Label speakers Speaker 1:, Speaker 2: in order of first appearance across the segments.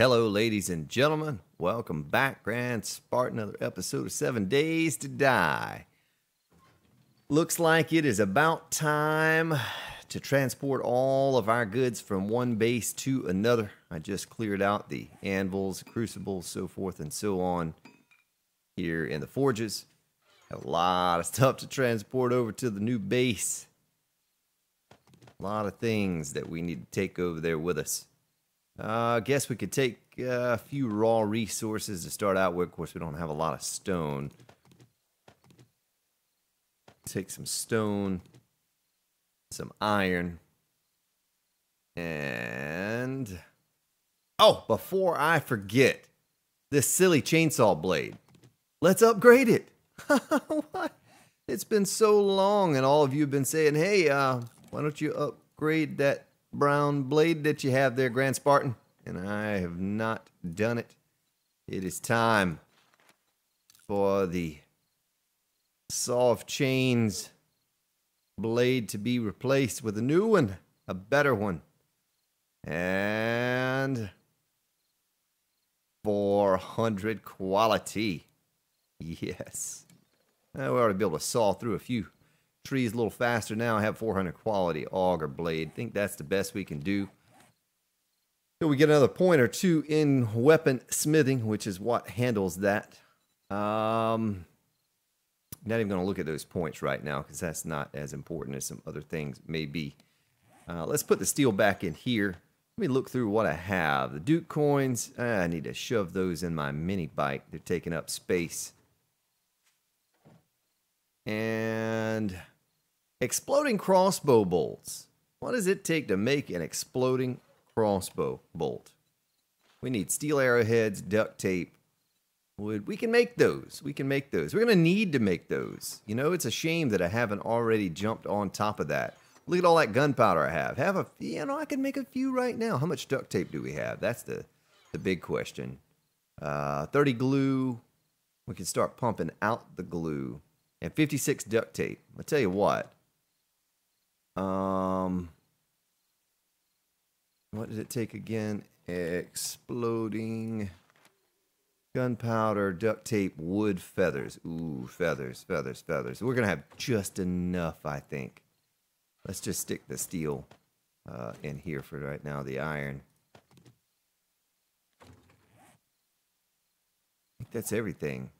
Speaker 1: Hello, ladies and gentlemen. Welcome back, Grand Spartan. Another episode of 7 Days to Die. Looks like it is about time to transport all of our goods from one base to another. I just cleared out the anvils, crucibles, so forth and so on here in the forges. Have a lot of stuff to transport over to the new base. A lot of things that we need to take over there with us. I guess we could take a few raw resources to start out with. Of course, we don't have a lot of stone. Take some stone, some iron, and... oh, before I forget, this silly chainsaw blade. Let's upgrade it. What? It's been so long, and all of you have been saying, hey, why don't you upgrade that brown blade that you have there, Grand Spartan? And I have not done it. It is time for the Saw of Chains blade to be replaced with a new one, a better one. And 400 quality. Yes. We ought to be able to saw through a few trees a little faster now. I have 400 quality auger blade. I think that's the best we can do. So we get another point or two in weapon smithing, which is what handles that. Not even going to look at those points right now because that's not as important as some other things may be. Let's put the steel back in here. Let me look through what I have. The Duke coins, I need to shove those in my mini bike. They're taking up space. And exploding crossbow bolts. What does it take to make an exploding crossbow bolt? We need steel arrowheads, duct tape, wood. We can make those. We can make those. We're going to need to make those. You know, it's a shame that I haven't already jumped on top of that. Look at all that gunpowder I have. I can make a few right now. How much duct tape do we have? That's the big question. 30 glue. We can start pumping out the glue. And 56 duct tape. I'll tell you what. What did it take again? Exploding gunpowder, duct tape, wood, feathers. Ooh, feathers, feathers, feathers. We're going to have just enough, I think. Let's just stick the steel in here for right now, the iron. I think that's everything.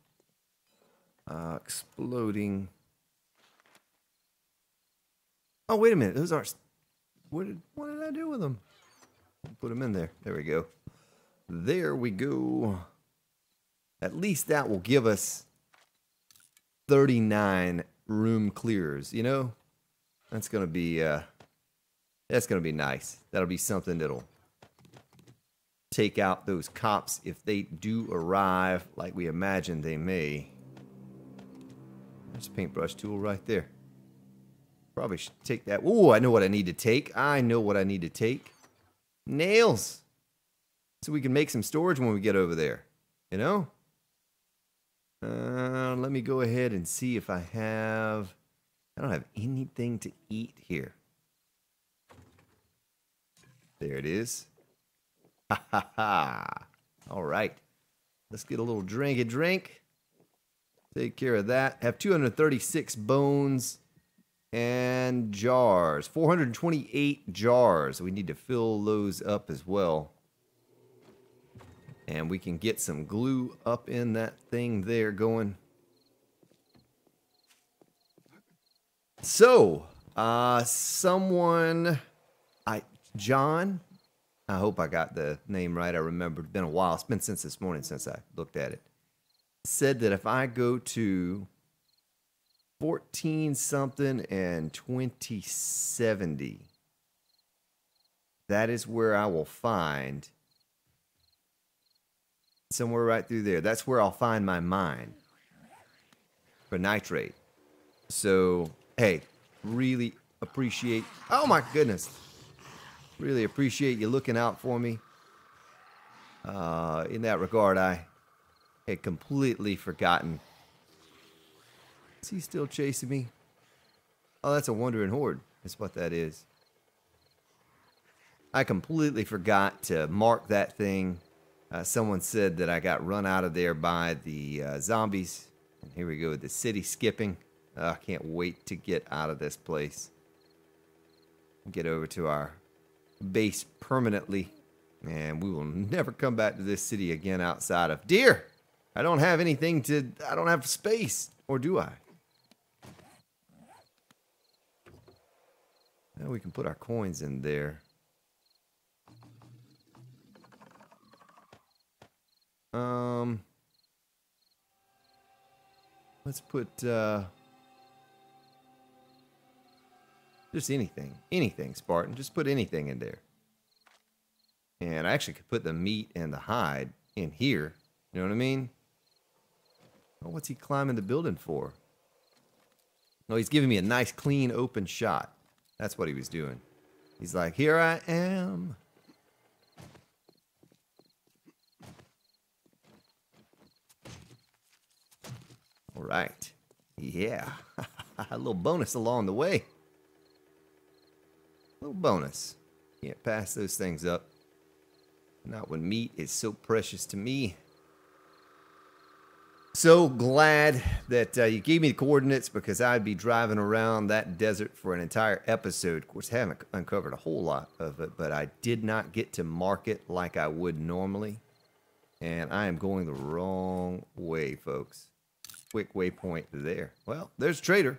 Speaker 1: Exploding. Oh, wait a minute. Those aren't... What did I do with them? Put them in there. There we go. There we go. At least that will give us 39 room clears, you know? That's going to be nice. That'll be something that'll take out those cops if they do arrive like we imagine they may. There's a paintbrush tool right there. Probably should take that. Ooh, I know what I need to take. I know what I need to take. Nails. So we can make some storage when we get over there. You know? Let me go ahead and see if I have... I don't have anything to eat here. There it is. Ha ha ha. All right. Let's get a little drinky drink. Take care of that. Have 236 bones and jars. 428 jars. We need to fill those up as well. And we can get some glue up in that thing there going. So, John, I hope I got the name right. I remember. It's been a while. It's been since this morning since I looked at it. Said that if I go to 14 something and 2070, that is where I will find somewhere right through there. That's where I'll find my mine for nitrate. So, hey, really appreciate... oh my goodness. Really appreciate you looking out for me. In that regard, I had completely forgotten. Is he still chasing me? Oh, that's a wandering horde. That's what that is. I completely forgot to mark that thing Someone said that I got run out of there by the zombies. And here we go, the city skipping. I can't wait to get out of this place. Get over to our base permanently. And we will never come back to this city again outside of deer. I don't have anything to... I don't have space. Or do I? Now we can put our coins in there. Let's put... just anything. Anything, Spartan. Just put anything in there. And I actually could put the meat and the hide in here. You know what I mean? Oh, what's he climbing the building for? No, he's giving me a nice, clean, open shot. That's what he was doing. He's like, here I am. All right. Yeah. A little bonus along the way. A little bonus. Can't pass those things up. Not when meat is so precious to me. So glad that you gave me the coordinates, because I'd be driving around that desert for an entire episode. Of course, I haven't uncovered a whole lot of it, but I did not get to mark it like I would normally. And I am going the wrong way, folks. Quick waypoint there. Well, there's Trader.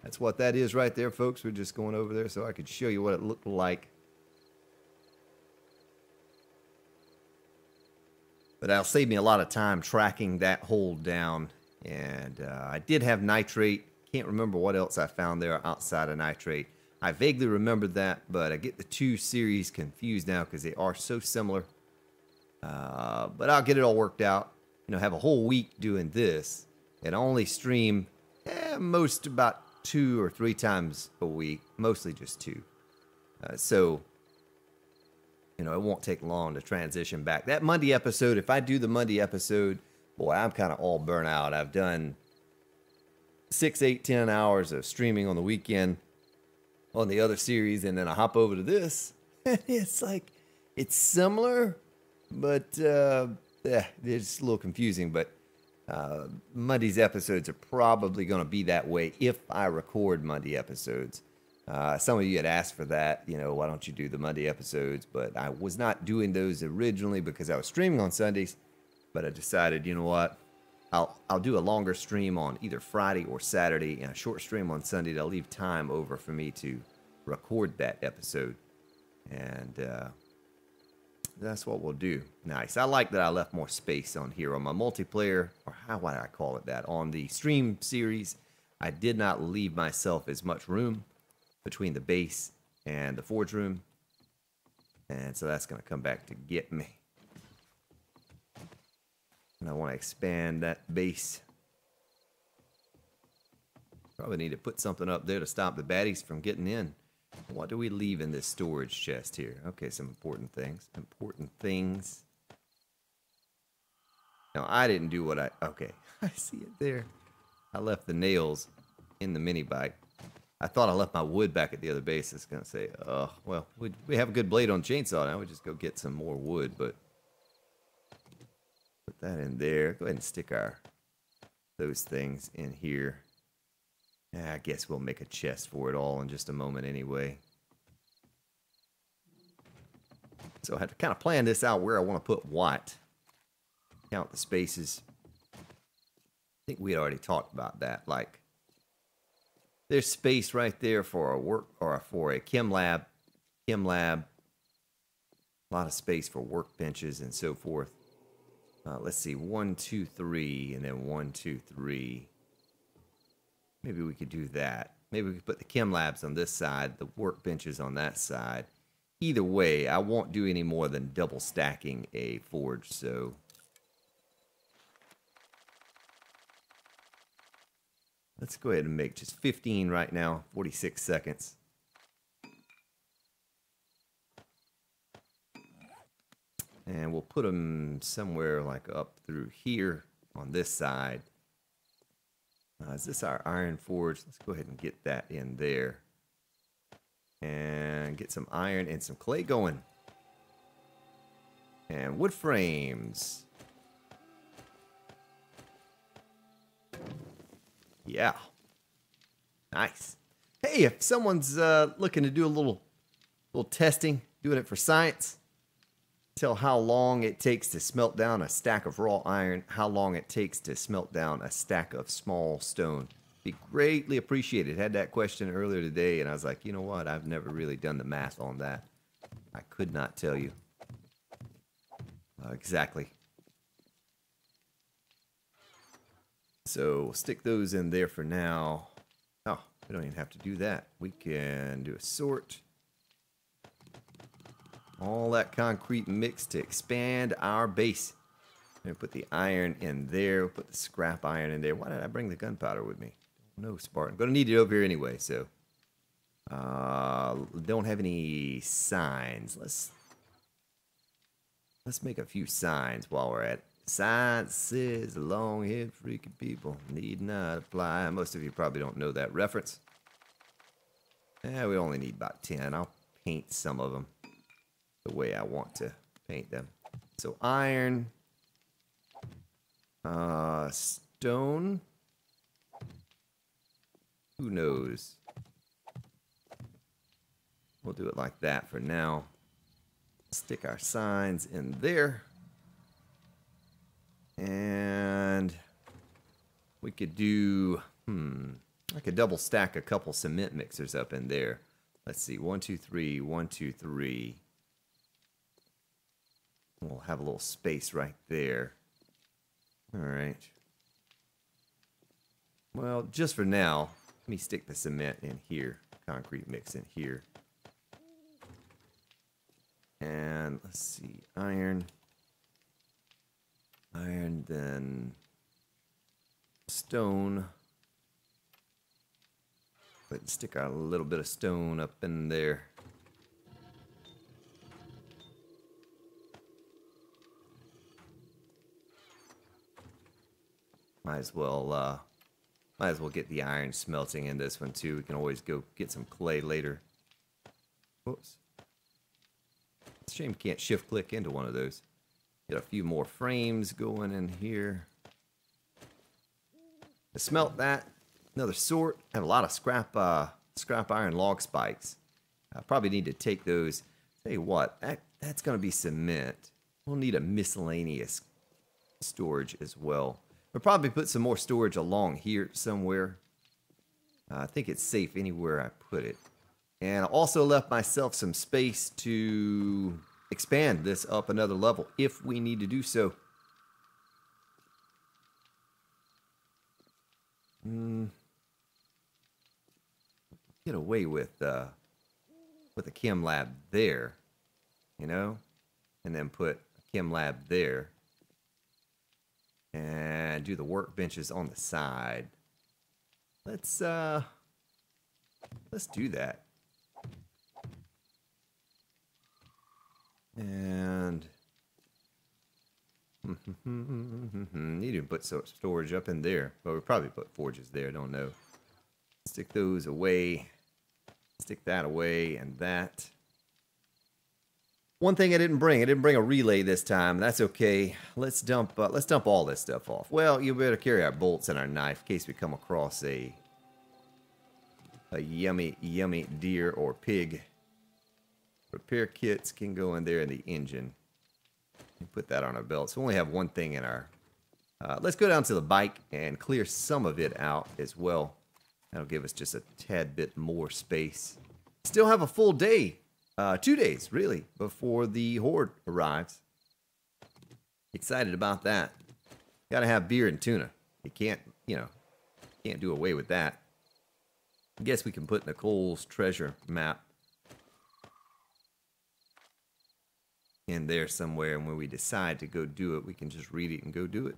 Speaker 1: That's what that is right there, folks. We're just going over there so I could show you what it looked like. But that'll save me a lot of time tracking that hole down. And I did have nitrate. Can't remember what else I found there outside of nitrate. I vaguely remember that, but I get the two series confused now because they are so similar. But I'll get it all worked out. You know, have a whole week doing this. And only stream most about 2 or 3 times a week. Mostly just 2. So... you know, it won't take long to transition back. That Monday episode, if I do the Monday episode, boy, I'm kind of all burnt out. I've done 6, 8, 10 hours of streaming on the weekend on the other series, and then I hop over to this. It's like, it's similar, but it's a little confusing. But Monday's episodes are probably going to be that way if I record Monday episodes. Some of you had asked for that, you know, why don't you do the Monday episodes? But I was not doing those originally because I was streaming on Sundays. But I decided, you know what, I'll do a longer stream on either Friday or Saturday and a short stream on Sunday to leave time over for me to record that episode. And that's what we'll do. Nice. I like that I left more space on here on my multiplayer, or why did I call it that? On the stream series, I did not leave myself as much room between the base and the forge room, and so that's going to come back to get me. And I want to expand that base. Probably need to put something up there to stop the baddies from getting in. What do we leave in this storage chest here? Okay, some important things. Important things. Now, I didn't do what okay, I see it there. I left the nails in the mini bike. I thought I left my wood back at the other base. It's going to say, oh, well, we have a good blade on chainsaw now. We just go get some more wood, but put that in there. Go ahead and stick those things in here. I guess we'll make a chest for it all in just a moment anyway. So I have to kind of plan this out where I want to put what. Count the spaces. I think we had already talked about that. Like, there's space right there for a work or for a chem lab. A lot of space for workbenches and so forth. Let's see, 1, 2, 3, and then 1, 2, 3. Maybe we could do that. Maybe we could put the chem labs on this side, the workbenches on that side. Either way, I won't do any more than double stacking a forge, so let's go ahead and make just 15 right now, 46 seconds. And we'll put them somewhere like up through here on this side. Is this our iron forge? Let's go ahead and get that in there. And get some iron and some clay going. And wood frames. Yeah. Nice. Hey, if someone's looking to do a little testing, doing it for science, tell how long it takes to smelt down a stack of raw iron, how long it takes to smelt down a stack of small stone. Be greatly appreciated. Had that question earlier today, and I was like, you know what? I've never really done the math on that. I could not tell you exactly. So we'll stick those in there for now. Oh, we don't even have to do that. We can do a sort. All that concrete mix to expand our base. I'm going to put the iron in there. We'll put the scrap iron in there. Why did I bring the gunpowder with me? No, Spartan. Going to need it over here anyway, so. Don't have any signs. Let's make a few signs while we're at it. Science says long-haired freaky people need not apply. Most of you probably don't know that reference. We only need about 10. I'll paint some of them the way I want to paint them. So iron, stone, who knows? We'll do it like that for now. Stick our signs in there. And we could do, I could double stack a couple cement mixers up in there. Let's see, 1, 2, 3, 1, 2, 3. We'll have a little space right there. All right. Well, just for now, let me stick the cement in here. Concrete mix in here. And let's see, iron. Iron, then stone. But stick a little bit of stone up in there. Might as well get the iron smelting in this one too. We can always go get some clay later. Whoops. It's a shame you can't shift click into one of those. Get a few more frames going in here. To smelt that, another sort. I have a lot of scrap iron log spikes. I probably need to take those. Tell you what, that's going to be cement. We'll need a miscellaneous storage as well. We'll probably put some more storage along here somewhere. I think it's safe anywhere I put it. And I also left myself some space to expand this up another level if we need to do so. Get away with a chem lab there, you know, and then put a chem lab there, and do the workbenches on the side. Let's do that. And need to put some storage up in there. Well, we'll probably put forges there, don't know. Stick those away. Stick that away and that. One thing I didn't bring a relay this time. That's okay. Let's dump all this stuff off. Well, you better carry our bolts and our knife in case we come across a yummy deer or pig. Repair kits can go in there in the engine. Put that on our belt. So we only have one thing in our... let's go down to the bike and clear some of it out as well. That'll give us just a tad bit more space. Still have a full day. 2 days, really, before the horde arrives. Excited about that. Gotta have beer and tuna. You can't do away with that. I guess we can put Nicole's treasure map in there somewhere, and when we decide to go do it, we can just read it and go do it.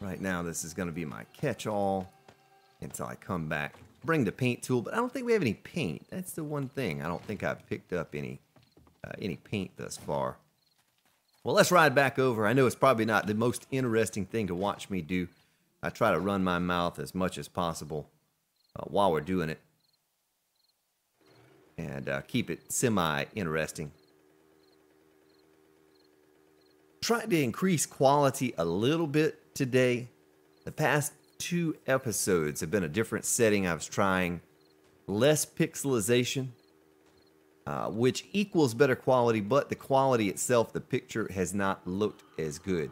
Speaker 1: Right now, this is going to be my catch-all until I come back. Bring the paint tool, but I don't think we have any paint. That's the one thing. I don't think I've picked up any paint thus far. Well, let's ride back over. I know it's probably not the most interesting thing to watch me do. I try to run my mouth as much as possible while we're doing it. And keep it semi-interesting. Trying to increase quality a little bit today. The past 2 episodes have been a different setting. I was trying less pixelization, which equals better quality, but the quality itself, the picture, has not looked as good.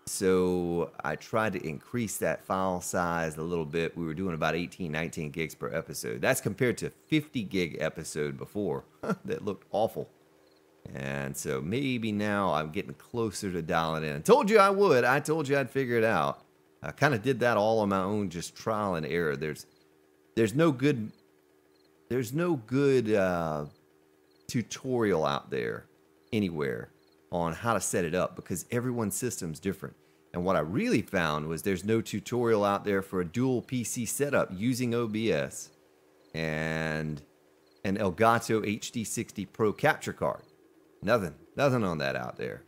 Speaker 1: So I tried to increase that file size a little bit. We were doing about 18, 19 gigs per episode. That's compared to 50 gig episode before that looked awful. And so maybe now I'm getting closer to dialing in. I told you I would. I told you I'd figure it out. I kind of did that all on my own, just trial and error. There's no good tutorial out there anywhere on how to set it up because everyone's system's different. And what I really found was there's no tutorial out there for a dual PC setup using OBS and an Elgato HD60 Pro capture card. Nothing on that out there.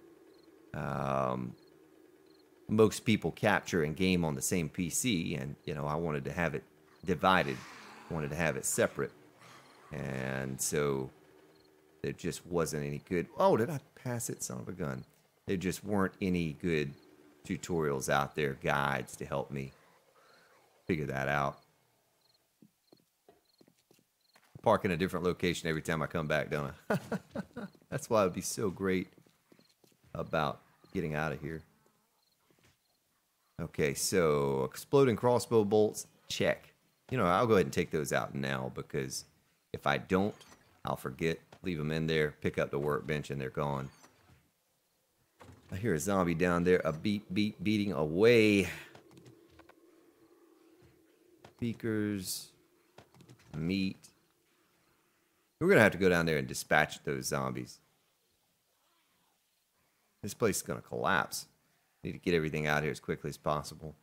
Speaker 1: Most people capture and game on the same PC, and I wanted to have it divided, wanted to have it separate, and so there just wasn't any good. Oh, did I pass it, son of a gun? There just weren't any good tutorials out there, guides to help me figure that out. Park in a different location every time I come back, don't I? That's why it would be so great about getting out of here. Okay, so exploding crossbow bolts, check. I'll go ahead and take those out now because if I don't, I'll forget. Leave them in there, pick up the workbench, and they're gone. I hear a zombie down there, a beating away. Speakers, meat. We're going to have to go down there and dispatch those zombies. This place is going to collapse. Need to get everything out here as quickly as possible.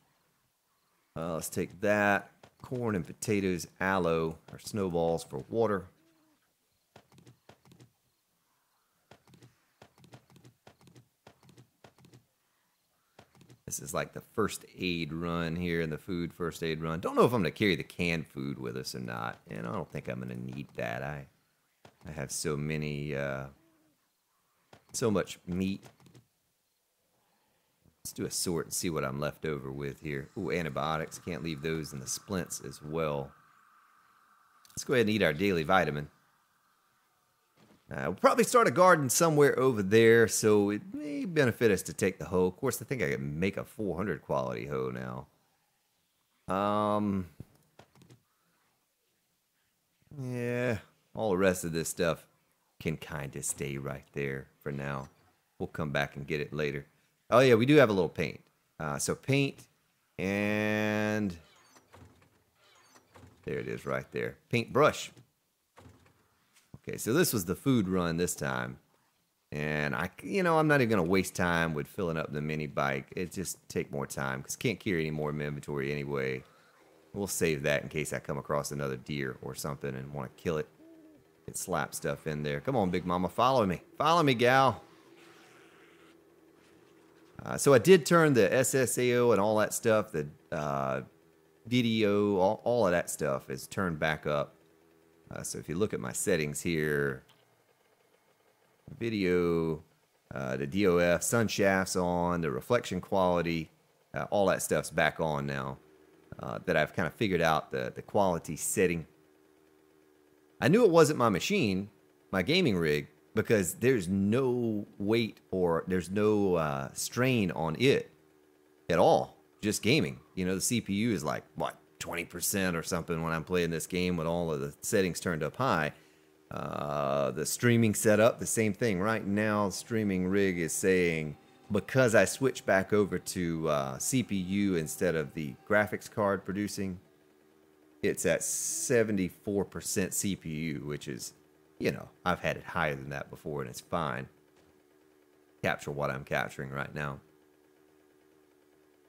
Speaker 1: Let's take that. Corn and potatoes, aloe, or snowballs for water. This is like the first aid run here in the food first aid run. Don't know if I'm going to carry the canned food with us or not. And I don't think I'm going to need that. I have so many, so much meat. Let's do a sort and see what I'm left over with here. Ooh, antibiotics. Can't leave those in the splints as well. Let's go ahead and eat our daily vitamin. We'll probably start a garden somewhere over there, so it may benefit us to take the hoe. Of course, I think I can make a 400 quality hoe now. Yeah, all the rest of this stuff can kind of stay right there for now. We'll come back and get it later. Oh, yeah, we do have a little paint. So paint, and there it is right there. Paintbrush. Okay, so this was the food run this time. And I'm not even going to waste time with filling up the mini bike. It just take more time because can't carry any more in my inventory anyway. We'll save that in case I come across another deer or something and want to kill it. Get slap stuff in there. Come on, Big Mama, follow me. Follow me, gal. So I did turn the SSAO and all that stuff, the video, all of that stuff is turned back up. So if you look at my settings here, video, the DOF, sun shafts on, the reflection quality, all that stuff's back on now. That I've kind of figured out the quality setting. I knew it wasn't my machine, my gaming rig, because there's no weight or there's no strain on it at all. Just gaming. The CPU is like, what, 20% or something when I'm playing this game with all of the settings turned up high. The streaming setup, the same thing. Right now, streaming rig is saying, because I switched back over to CPU instead of the graphics card producing, it's at 74% CPU, which is, I've had it higher than that before, and it's fine. Capture what I'm capturing right now.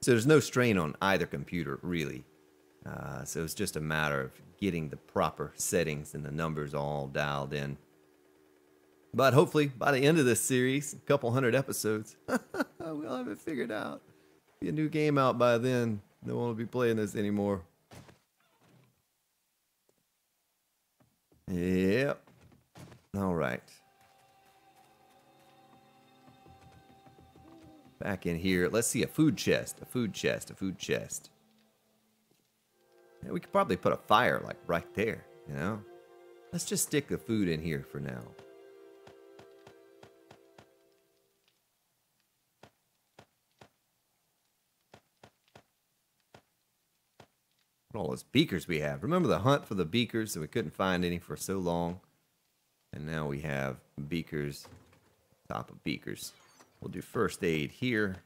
Speaker 1: So there's no strain on either computer, really. So it's just a matter of getting the proper settings and the numbers all dialed in. But hopefully, by the end of this series, a couple hundred episodes, we'll have it figured out. Be a new game out by then. No one will be playing this anymore. Yep. All right. Back in here. Let's see a food chest. A food chest. A food chest. Yeah, we could probably put a fire like right there, you know? Let's just stick the food in here for now. All those beakers we have. Remember the hunt for the beakers, and we couldn't find any for so long. And now we have beakers, top of beakers. We'll do first aid here.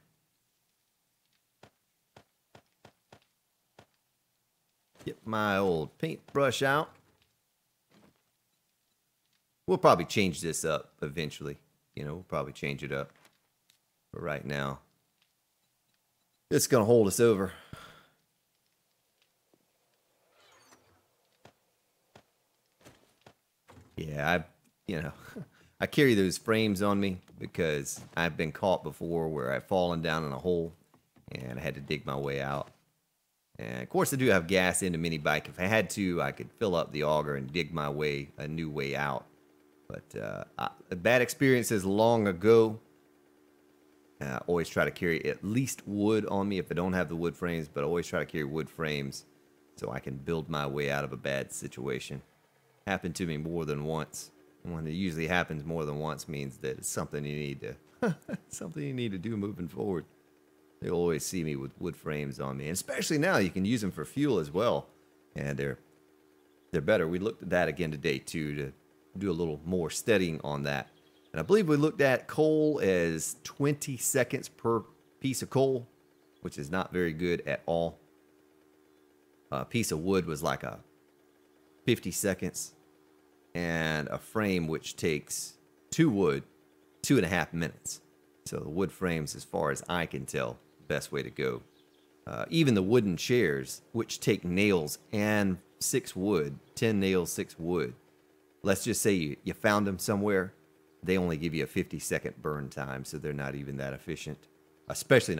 Speaker 1: Get my old paintbrush out. We'll probably change this up eventually. You know, we'll probably change it up. But right now, it's going to hold us over. Yeah, I carry those frames on me because I've been caught before where I've fallen down in a hole and I had to dig my way out. And of course, I do have gas in the mini bike. If I had to, I could fill up the auger and dig my way, a new way out. But bad experiences long ago. I always try to carry at least wood on me if I don't have the wood frames, but I always try to carry wood frames so I can build my way out of a bad situation. Happened to me more than once. And when it usually happens more than once means that it's something you need to something you need to do moving forward. They always see me with wood frames on me, and especially now you can use them for fuel as well, and they're better. We looked at that again today too to do a little more studying on that. And I believe we looked at coal as 20 seconds per piece of coal, which is not very good at all. A piece of wood was like a 50 seconds, and a frame which takes 2 wood 2.5 minutes. So the wood frames, as far as I can tell, best way to go. Even the wooden chairs, which take nails and 6 wood, 10 nails, 6 wood. Let's just say you found them somewhere. They only give you a 50-second burn time, so they're not even that efficient. Especially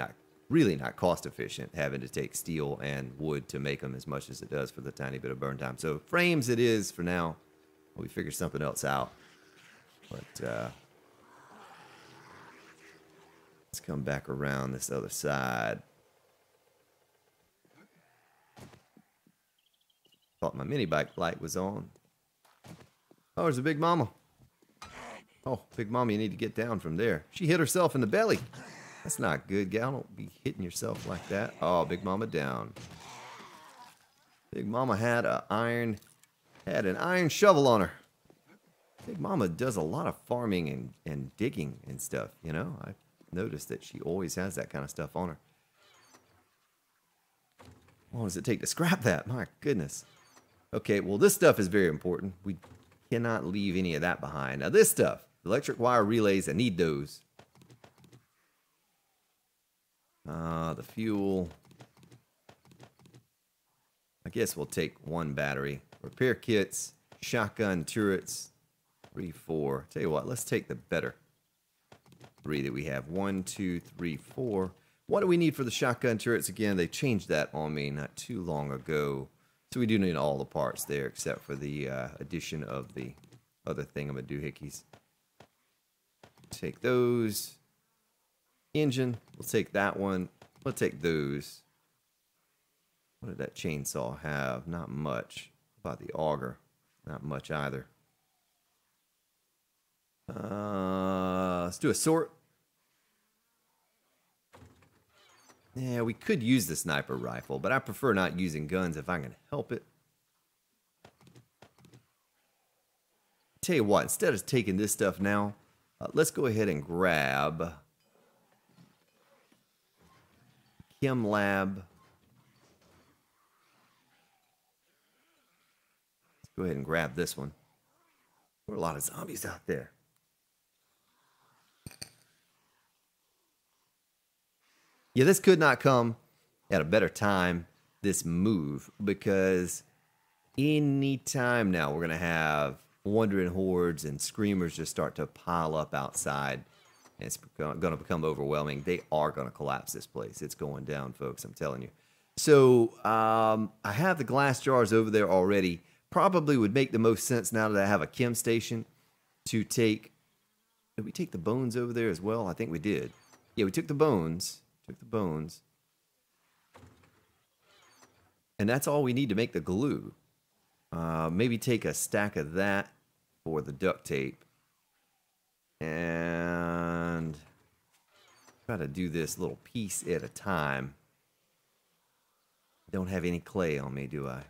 Speaker 1: really not cost efficient, having to take steel and wood to make them as much as it does for the tiny bit of burn time. So frames it is for now. We figure something else out. But let's come back around this other side. Thought my mini bike light was on. Oh, there's a Big Mama. Oh, Big Mama, you need to get down from there. She hit herself in the belly. That's not good, gal. Don't be hitting yourself like that. Oh, Big Mama down. Big Mama had an iron shovel on her. Big Mama does a lot of farming and digging and stuff, you know. I've noticed that she always has that kind of stuff on her. What does it take to scrap that? My goodness. Okay, well, this stuff is very important. We cannot leave any of that behind. Now, this stuff, electric wire relays, I need those. The fuel. I guess we'll take 1 battery. Repair kits, shotgun turrets, 3, 4. Tell you what, let's take the better 3 that we have. 1, 2, 3, 4. What do we need for the shotgun turrets? Again, they changed that on me not too long ago. So we do need all the parts there except for the addition of the other thingamadoohickeys. Take those. Engine, we'll take that one. We'll take those. What did that chainsaw have? Not much. How about the auger? Not much either. Let's do a sort. Yeah, we could use the sniper rifle, but I prefer not using guns if I can help it. Tell you what, instead of taking this stuff now, let's go ahead and grab Chem Lab. Let's go ahead and grab this one. There are a lot of zombies out there. Yeah, this could not come at a better time, this move, because any time now we're going to have wandering hordes and screamers just start to pile up outside. And it's going to become overwhelming. They are going to collapse this place. It's going down, folks, I'm telling you. So I have the glass jars over there already, probably would make the most sense now that I have a chem station to take. Did we take the bones over there as well? I think we did. Yeah, we took the bones. And that's all we need to make the glue. Maybe take a stack of that for the duct tape. And try to do this little piece at a time. Don't have any clay on me, do I?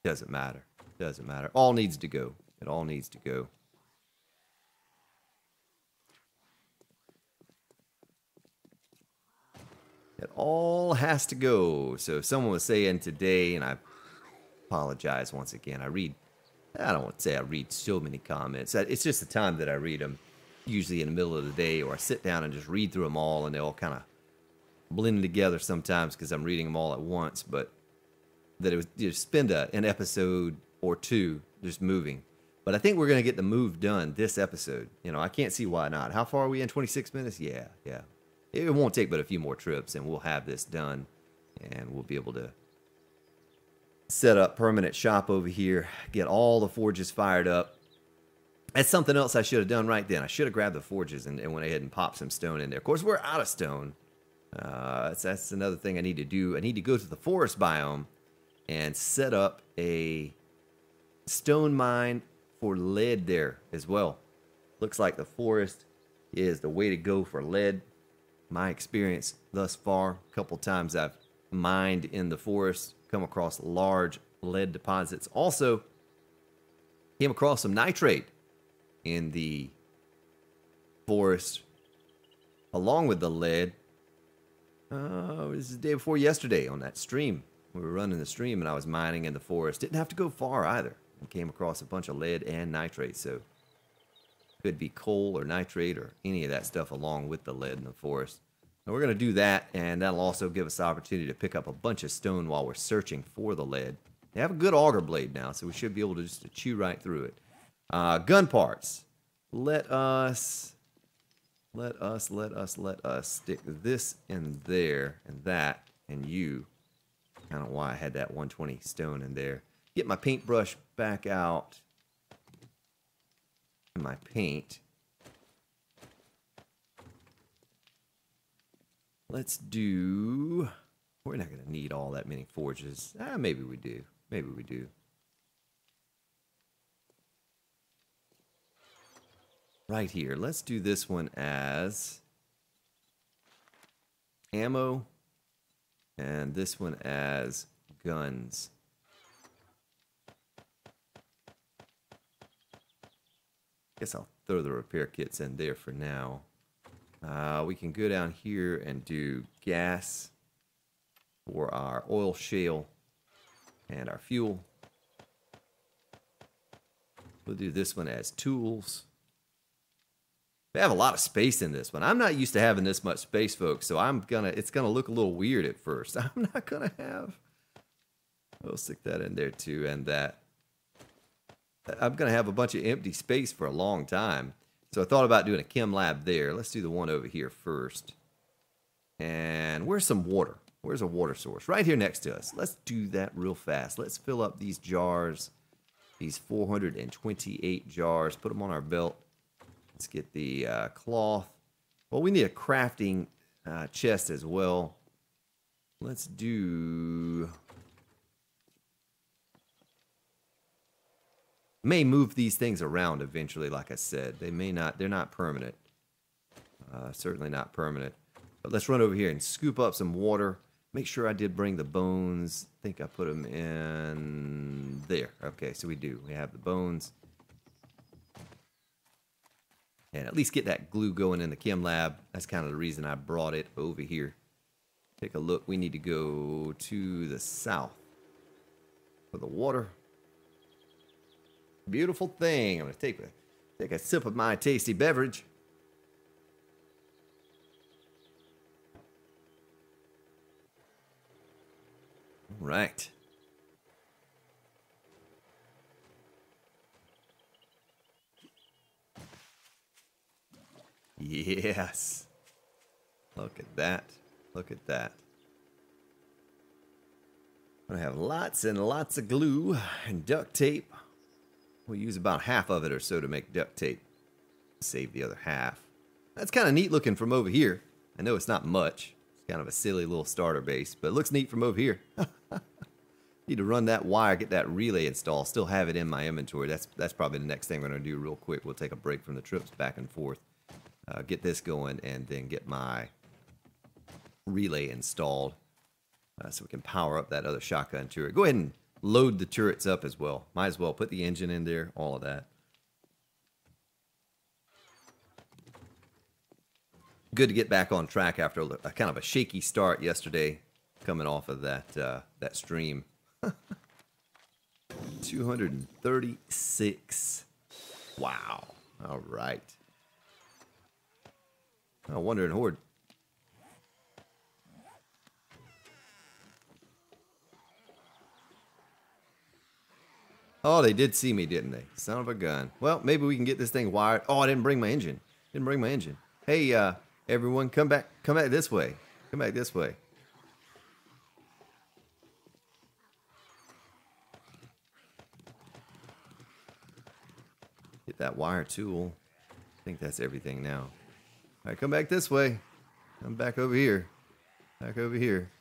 Speaker 1: Doesn't matter. Doesn't matter. All needs to go. It all needs to go. It all has to go. So someone was saying today, and I apologize once again. I don't want to say I read so many comments. It's just the time that I read them, usually in the middle of the day, or I sit down and just read through them all, and they all kind of blend together sometimes because I'm reading them all at once. But that it was just spend an episode or two just moving. But I think we're going to get the move done this episode. You know, I can't see why not. How far are we in? 26 minutes? Yeah. It won't take but a few more trips, and we'll have this done, and we'll be able to set up permanent shop over here, get all the forges fired up. That's something else I should have done right then. I should have grabbed the forges and went ahead and popped some stone in there. Of course, we're out of stone. That's another thing I need to do. I need to go to the forest biome and set up a stone mine for lead there as well. Looks like the forest is the way to go for lead. My experience thus far, a couple times I've mined in the forest, come across large lead deposits. Also, came across some nitrate in the forest along with the lead. It was the day before yesterday on that stream. We were running the stream and I was mining in the forest. Didn't have to go far either. And came across a bunch of lead and nitrate. So could be coal or nitrate or any of that stuff along with the lead in the forest. And we're going to do that, and that'll also give us the opportunity to pick up a bunch of stone while we're searching for the lead. They have a good auger blade now, so we should be able to just chew right through it. Gun parts. Let us stick this in there and that and you. I don't know why I had that 120 stone in there. Get my paintbrush back out. My paint. Let's do... We're not going to need all that many forges. Maybe we do. Maybe we do. Right here. Let's do this one as ammo. And this one as guns. Guess I'll throw the repair kits in there for now. We can go down here and do gas for our oil shale and our fuel. We'll do this one as tools. We have a lot of space in this one. I'm not used to having this much space, folks, so it's gonna look a little weird at first. I'm not gonna have... We'll stick that in there too, and that. I'm going to have a bunch of empty space for a long time. So I thought about doing a chem lab there. Let's do the one over here first. And where's some water? Where's a water source? Right here next to us. Let's do that real fast. Let's fill up these jars. These 428 jars. Put them on our belt. Let's get the cloth. Well, we need a crafting chest as well. Let's do... May move these things around eventually, like I said. They may not, they're not permanent. Certainly not permanent. But let's run over here and scoop up some water. Make sure I did bring the bones. I think I put them in there. Okay, so we do. We have the bones. And at least get that glue going in the chem lab. That's kind of the reason I brought it over here. Take a look. We need to go to the south for the water. Beautiful thing. I'm going to take a sip of my tasty beverage. All right. Yes. Look at that. Look at that. I'm gonna have lots and lots of glue and duct tape. We'll use about half of it or so to make duct tape. Save the other half. That's kind of neat looking from over here. I know it's not much. It's kind of a silly little starter base, but it looks neat from over here. Need to run that wire, get that relay installed. Still have it in my inventory. That's probably the next thing we're going to do real quick. We'll take a break from the trips back and forth. Get this going and then get my relay installed so we can power up that other shotgun turret. Go ahead and load the turrets up as well. Might as well put the engine in there, all of that. Good to get back on track after a kind of a shaky start yesterday, coming off of that that stream. 236. Wow. All right. Oh, Wandering Horde. Oh, they did see me, didn't they? Son of a gun. Well, maybe we can get this thing wired. Oh, I didn't bring my engine. Didn't bring my engine. Hey, everyone, come back this way. Come back this way. Get that wire tool. I think that's everything now. All right, come back this way. I'm back over here. Back over here.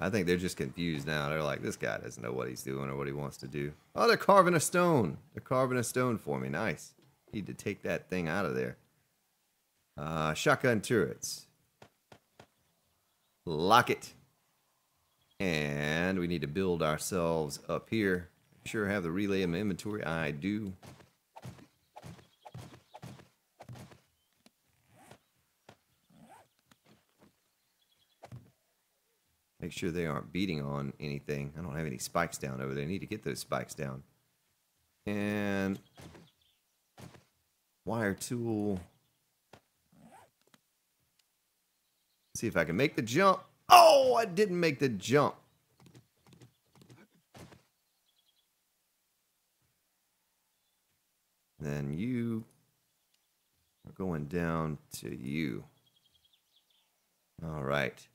Speaker 1: I think they're just confused now. They're like, this guy doesn't know what he's doing or what he wants to do. Oh, they're carving a stone. They're carving a stone for me. Nice. Need to take that thing out of there. Shotgun turrets. Lock it. And we need to build ourselves up here. Sure have the relay in my inventory. I do. Make sure they aren't beating on anything. I don't have any spikes down over there. I need to get those spikes down. And wire tool. See if I can make the jump. Oh, I didn't make the jump. Then you are going down to you. All right.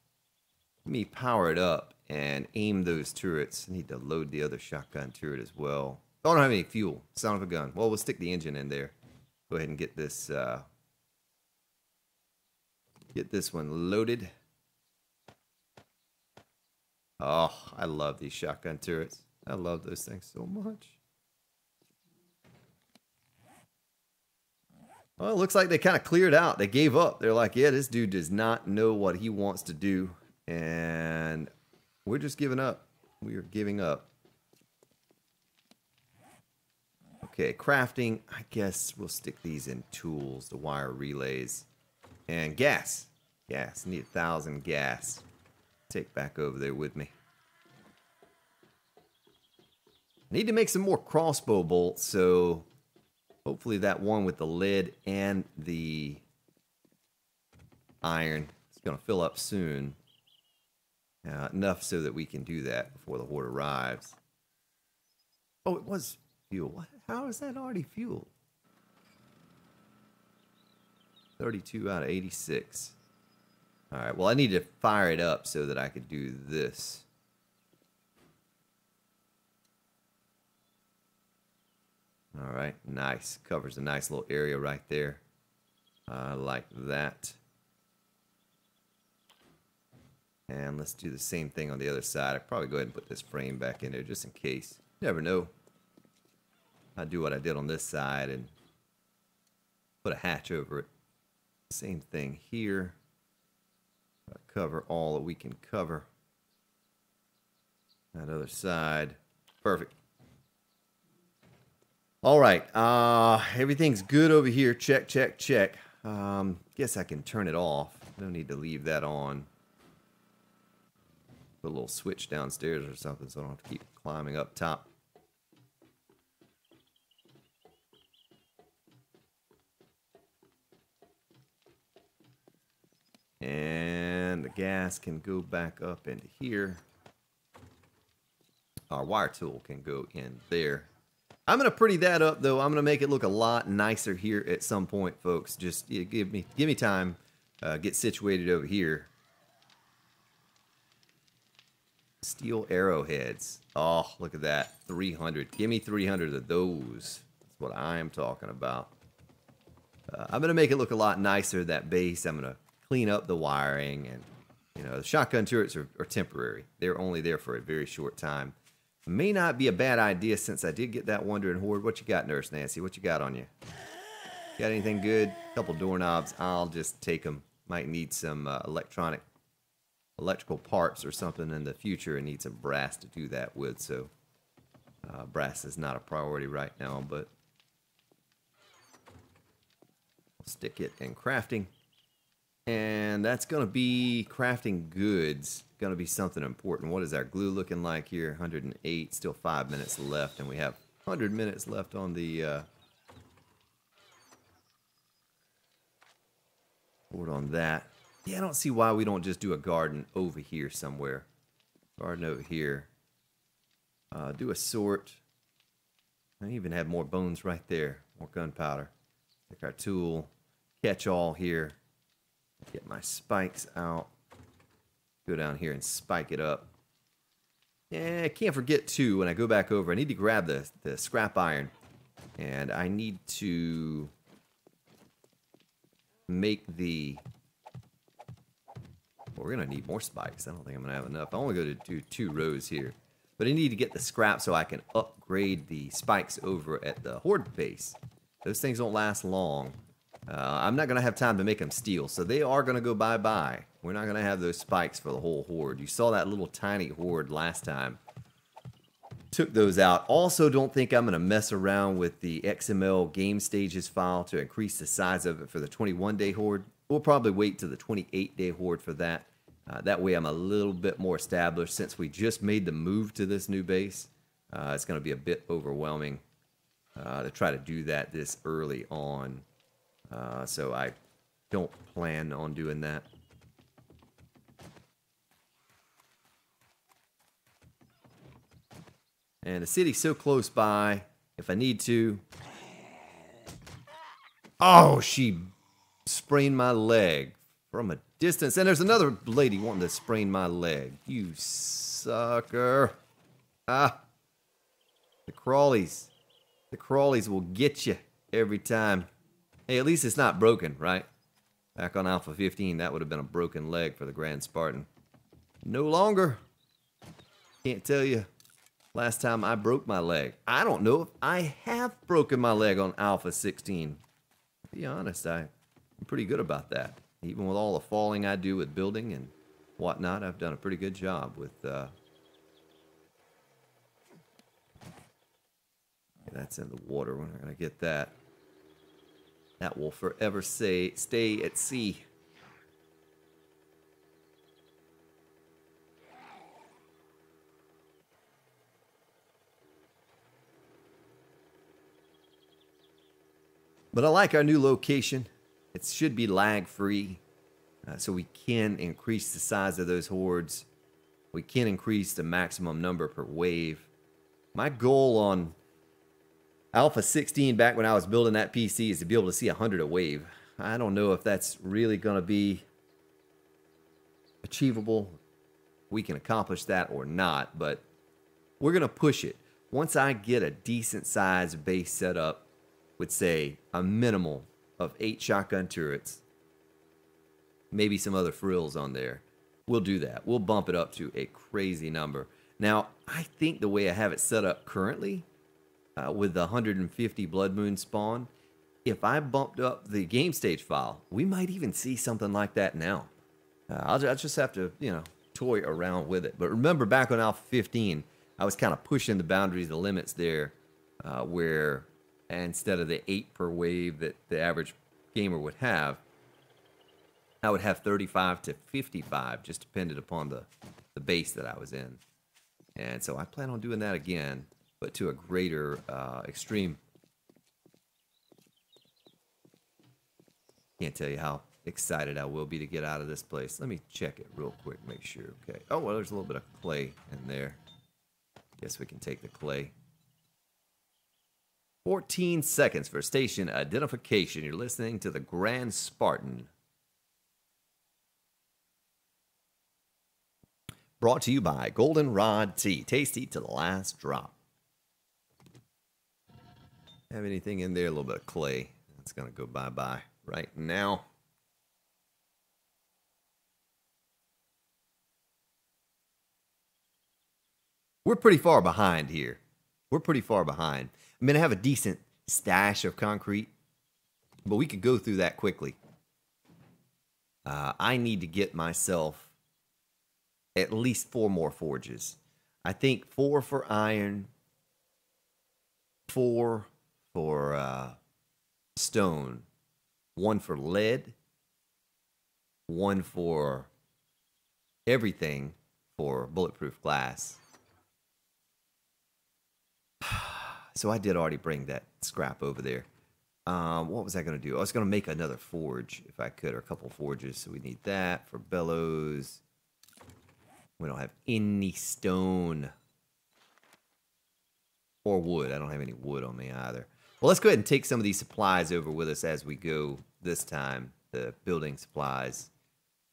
Speaker 1: Let me power it up and aim those turrets. I need to load the other shotgun turret as well. Oh, I don't have any fuel. Son of a gun. Well, we'll stick the engine in there. Go ahead and get this one loaded. Oh, I love these shotgun turrets. I love those things so much. Well, it looks like they kind of cleared out. They gave up. They're like, yeah, this dude does not know what he wants to do. And we're just giving up. We are giving up. Okay, crafting. I guess we'll stick these in tools, the wire relays. And gas. Gas. Need 1,000 gas. Take back over there with me. Need to make some more crossbow bolts, so hopefully that one with the lead and the iron is going to fill up soon. Enough so that we can do that before the horde arrives. Oh, it was fuel. What? How is that already fuel? 32 out of 86. All right, well, I need to fire it up so that I could do this. All right, nice. Covers a nice little area right there. I like that. And let's do the same thing on the other side. I'll probably go ahead and put this frame back in there just in case. You never know. I'll do what I did on this side and put a hatch over it. Same thing here. Cover all that we can cover. That other side. Perfect. All right. Everything's good over here. Check, check, check. Guess I can turn it off. I don't need to leave that on. Put a little switch downstairs or something so I don't have to keep climbing up top. And the gas can go back up into here. Our wire tool can go in there. I'm going to pretty that up, though. I'm going to make it look a lot nicer here at some point, folks. Just give me time. Get situated over here. Steel arrowheads. Oh, look at that. 300. Give me 300 of those. That's what I am talking about. I'm going to make it look a lot nicer, that base. I'm going to clean up the wiring. And, you know, the shotgun turrets are temporary. They're only there for a very short time. May not be a bad idea since I did get that Wandering Horde. What you got, Nurse Nancy? What you got on you? Got anything good? A couple doorknobs. I'll just take them. Might need some electrical parts or something in the future and need some brass to do that with. So brass is not a priority right now, but I'll stick it in crafting. And that's going to be crafting goods. Going to be something important. What is our glue looking like here? 108. Still 5 minutes left, and we have 100 minutes left on the board on that. Yeah, I don't see why we don't just do a garden over here somewhere. Garden over here. Do a sort. I even have more bones right there. More gunpowder. Take our tool. Catch all here. Get my spikes out. Go down here and spike it up. Yeah, I can't forget too, when I go back over, I need to grab the scrap iron. And I need to make the... Well, we're going to need more spikes. I don't think I'm going to have enough. I'm only going to do 2 rows here. But I need to get the scrap so I can upgrade the spikes over at the Horde base. Those things don't last long. I'm not going to have time to make them steel, so they are going to go bye-bye. We're not going to have those spikes for the whole Horde. You saw that little tiny Horde last time. Took those out. Also, don't think I'm going to mess around with the XML game stages file to increase the size of it for the 21-day Horde. We'll probably wait till the 28-day Horde for that. That way I'm a little bit more established. Since we just made the move to this new base, it's going to be a bit overwhelming to try to do that this early on. So I don't plan on doing that. And the city's so close by, if I need to. Oh, she sprained my leg from a distance. And there's another lady wanting to sprain my leg. You sucker. Ah. The crawlies. The crawlies will get you every time. Hey, at least it's not broken, right? Back on Alpha 15, that would have been a broken leg for the Grand Spartan. No longer. Can't tell you last time I broke my leg. I don't know if I have broken my leg on Alpha 16. To be honest, I'm pretty good about that. Even with all the falling I do with building and whatnot, I've done a pretty good job with... That's in the water. We're not going to get that. That will forever stay at sea. But I like our new location. It should be lag free. So we can increase the size of those hordes. We can increase the maximum number per wave. My goal on Alpha 16, back when I was building that PC, is to be able to see 100 a wave. I don't know if that's really going to be achievable. We can accomplish that or not, but we're going to push it. Once I get a decent sized base set up with, say, a minimal of 8 shotgun turrets, maybe some other frills on there, we'll do that. We'll bump it up to a crazy number. Now, I think the way I have it set up currently, with the 150 Blood Moon spawn, if I bumped up the game stage file, we might even see something like that now. I'll just have to, you know, toy around with it. But remember, back on Alpha 15, I was kind of pushing the boundaries, the limits there, where instead of the 8 per wave that the average gamer would have, I would have 35 to 55, just depended upon the base that I was in. And so I plan on doing that again, but to a greater extreme. Can't tell you how excited I will be to get out of this place. Let me check it real quick, make sure. Okay. Oh, well, there's a little bit of clay in there. Guess we can take the clay. 14 seconds for station identification. You're listening to the Grand Spartan. Brought to you by Goldenrod Tea. Tasty to the last drop. Have anything in there? A little bit of clay. That's going to go bye-bye right now. We're pretty far behind here. We're pretty far behind. I mean, I have a decent stash of concrete, but we could go through that quickly. I need to get myself at least 4 more forges. I think 4 for iron, 4 for stone, 1 for lead, 1 for everything for bulletproof glass. So I did already bring that scrap over there. What was I going to do? I was going to make another forge if I could, or a couple forges. So we need that for bellows. We don't have any stone or wood. I don't have any wood on me either. Well, let's go ahead and take some of these supplies over with us as we go this time. The building supplies.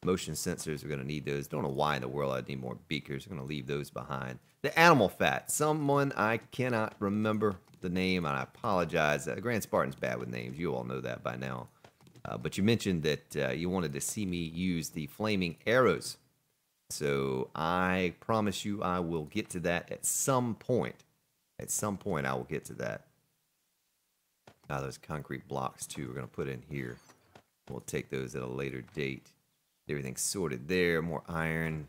Speaker 1: Motion sensors, we're going to need those. Don't know why in the world I'd need more beakers. We're going to leave those behind. The animal fat. Someone, I cannot remember the name, and I apologize. Grand Spartan's bad with names. You all know that by now. But you mentioned that you wanted to see me use the flaming arrows. So I promise you I will get to that at some point. At some point I will get to that. Now those concrete blocks too we're going to put in here. We'll take those at a later date. Everything's sorted there. More iron.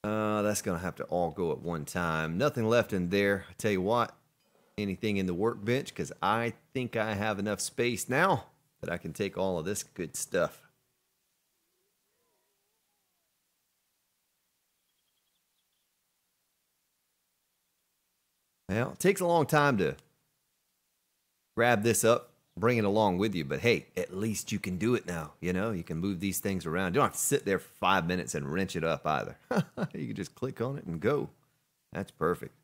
Speaker 1: That's going to have to all go at one time. Nothing left in there. I tell you what, anything in the workbench, because I think I have enough space now that I can take all of this good stuff. Well, it takes a long time to grab this up, bring it along with you, but hey, at least you can do it now. You know, you can move these things around. You don't have to sit there for 5 minutes and wrench it up either. You can just click on it and go. That's perfect.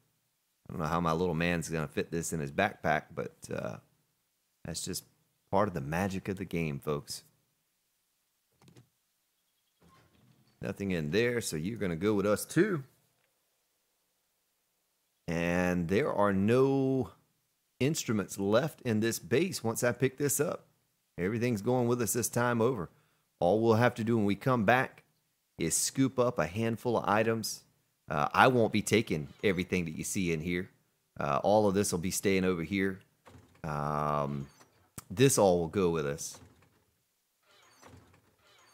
Speaker 1: I don't know how my little man's going to fit this in his backpack, but that's just part of the magic of the game, folks. Nothing in there, so you're going to go with us too. And there are no instruments left in this base once I pick this up. Everything's going with us this time over. All we'll have to do when we come back is scoop up a handful of items. I won't be taking everything that you see in here. All of this will be staying over here. This all will go with us.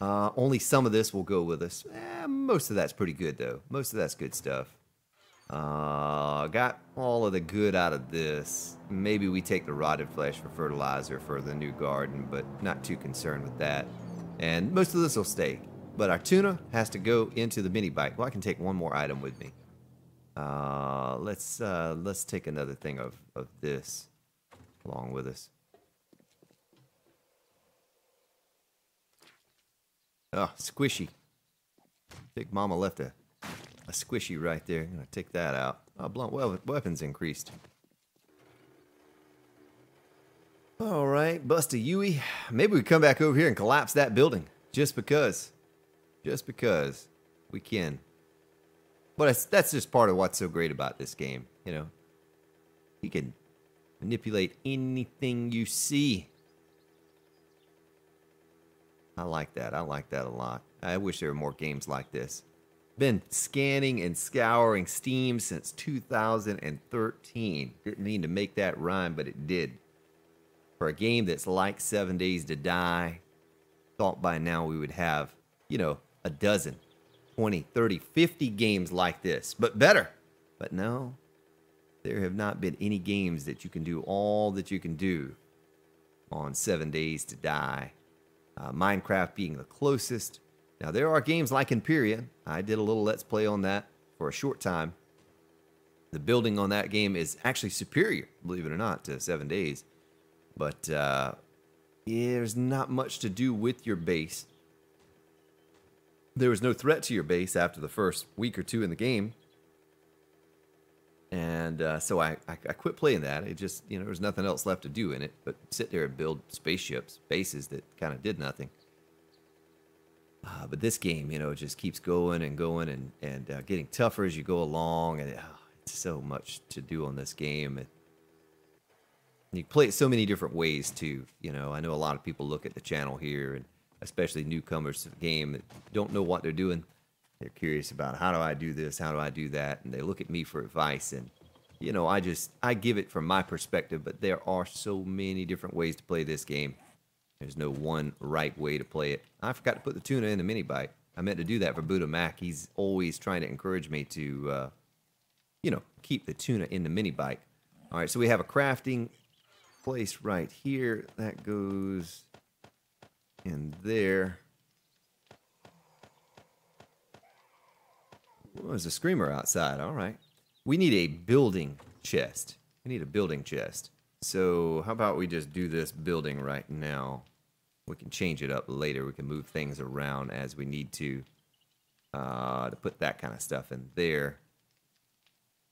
Speaker 1: Only some of this will go with us. Most of that's pretty good, though. Most of that's good stuff. Got all of the good out of this. Maybe we take the rotted flesh for fertilizer for the new garden, but not too concerned with that. And most of this will stay. But our tuna has to go into the mini bike. Well, I can take one more item with me. Let's take another thing of this along with us. Oh, squishy. Big Mama left a squishy right there. I'm going to take that out. Blunt weapons increased. All right, bust a Yui. Maybe we come back over here and collapse that building. Just because. Just because we can. But that's just part of what's so great about this game. You know, you can manipulate anything you see. I like that. I like that a lot. I wish there were more games like this. Been scanning and scouring Steam since 2013. Didn't mean to make that rhyme, but it did. For a game that's like 7 Days to Die, thought by now we would have, you know, a dozen, 20, 30, 50 games like this, but better. But no, there have not been any games that you can do all that you can do on 7 Days to Die. Minecraft being the closest. Now, there are games like Imperia. I did a little Let's Play on that for a short time. The building on that game is actually superior, believe it or not, to 7 Days. But there's not much to do with your base. There was no threat to your base after the first week or two in the game. And so I quit playing that. It just, you know, there was nothing else left to do in it but sit there and build spaceships, bases that kind of did nothing. But this game, you know, just keeps going and going and getting tougher as you go along. And it's so much to do on this game. You can play it so many different ways, too. You know, I know a lot of people look at the channel here, and especially newcomers to the game that don't know what they're doing. They're curious about, how do I do this? How do I do that? And they look at me for advice. And, you know, I give it from my perspective, but there are so many different ways to play this game. There's no one right way to play it. I forgot to put the tuna in the mini bike. I meant to do that for Buddha Mac. He's always trying to encourage me to, you know, keep the tuna in the mini bike. All right, so we have a crafting place right here. That goes in there. Oh, there's a screamer outside. All right. We need a building chest. We need a building chest. So how about we just do this building right now? We can change it up later. We can move things around as we need to put that kind of stuff in there.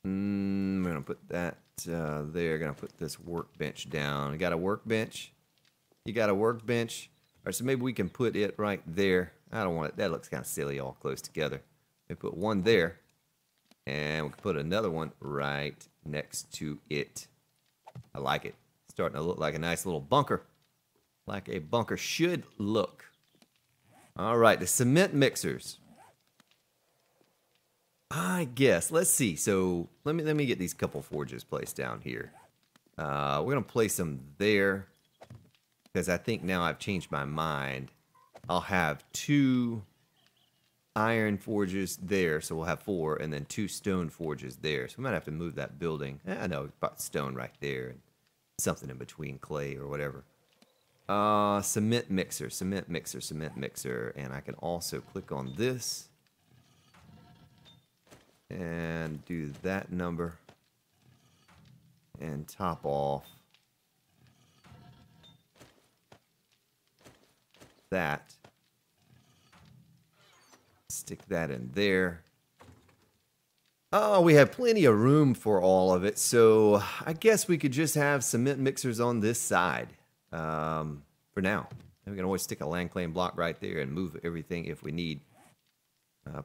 Speaker 1: I'm going to put that there. Going to put this workbench down. You got a workbench? You got a workbench? All right, so maybe we can put it right there. I don't want it. That looks kind of silly all close together. We put one there, and we can put another one right next to it. I like it. Starting to look like a nice little bunker. Like a bunker should look. All right, the cement mixers. I guess. Let's see. So let me get these couple forges placed down here. We're going to place them there because I think now I've changed my mind. I'll have 2 iron forges there, so we'll have 4, and then 2 stone forges there. So we might have to move that building. I know, about stone right there, and something in between clay or whatever. Cement mixer, cement mixer, cement mixer, and I can also click on this and do that number and top off that. Stick that in there. Oh, we have plenty of room for all of it, so I guess we could just have cement mixers on this side for now. And we can always stick a land claim block right there and move everything if we need.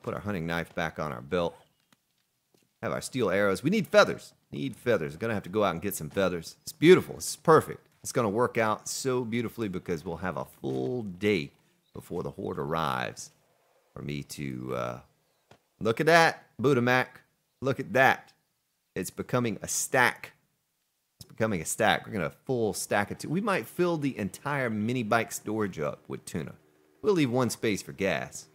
Speaker 1: Put our hunting knife back on our belt. Have our steel arrows. We need feathers. Need feathers. Gonna have to go out and get some feathers. It's beautiful. It's perfect. It's gonna work out so beautifully because we'll have a full day before the horde arrives for me to look at that, Buddha Mac. Look at that. It's becoming a stack. It's becoming a stack. We're gonna full stack of tuna. We might fill the entire mini bike storage up with tuna. We'll leave one space for gas.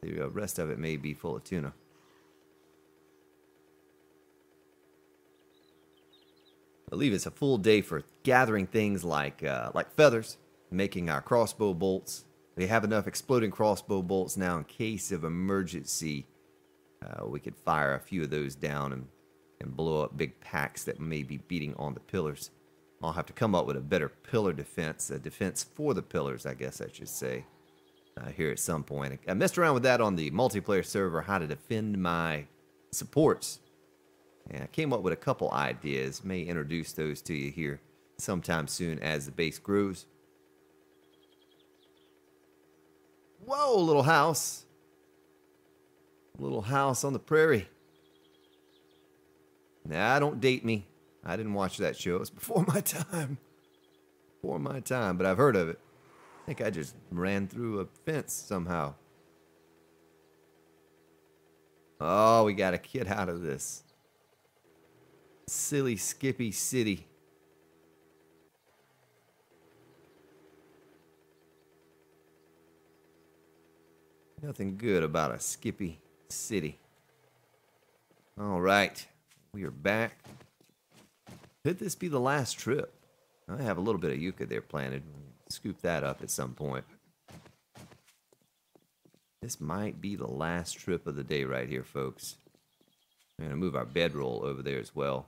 Speaker 1: The rest of it may be full of tuna. I believe it's a full day for gathering things like feathers, making our crossbow bolts. We have enough exploding crossbow bolts now in case of emergency. We could fire a few of those down and blow up big packs that may be beating on the pillars. I'll have to come up with a better pillar defense, a defense for the pillars, I guess I should say, here at some point. I messed around with that on the multiplayer server, how to defend my supports. And I came up with a couple ideas. May introduce those to you here sometime soon as the base grows. Whoa, little house. Little house on the prairie. Nah, don't date me. I didn't watch that show. It was before my time. Before my time, but I've heard of it. I think I just ran through a fence somehow. Oh, we got to get out of this silly Skippy City. Nothing good about a Skippy City. All right, we are back. Could this be the last trip? I have a little bit of yucca there planted. Scoop that up at some point. This might be the last trip of the day right here, folks. I'm going to move our bedroll over there as well.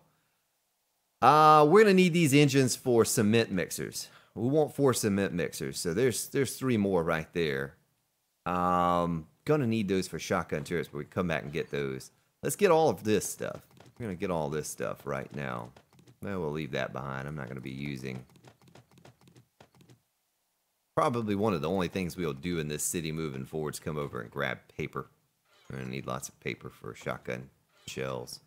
Speaker 1: We're going to need these engines for cement mixers. We want 4 cement mixers, so there's 3 more right there. Gonna need those for shotgun turrets, but we come back and get those. Let's get all of this stuff. We're gonna get all this stuff right now. Well, we'll leave that behind. I'm not gonna be using Probably one of the only things we'll do in this city moving forward is come over and grab paper. We're going to need lots of paper for shotgun shells.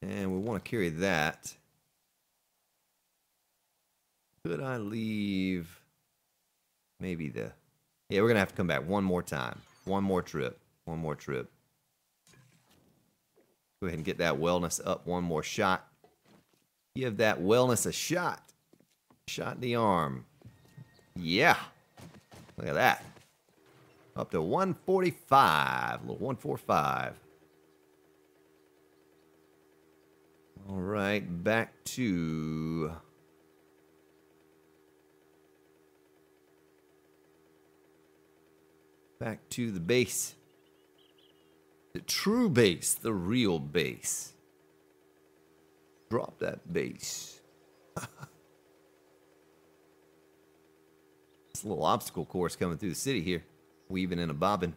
Speaker 1: And we want to carry that. Could I leave maybe the... Yeah, we're going to have to come back one more time. One more trip. One more trip. Go ahead and get that wellness up one more shot. Give that wellness a shot. Shot in the arm. Yeah. Look at that. Up to 145. A little 145. All right, back to... Back to the base. The true base, the real base. Drop that base. This little obstacle course coming through the city here. Weaving in a bobbin.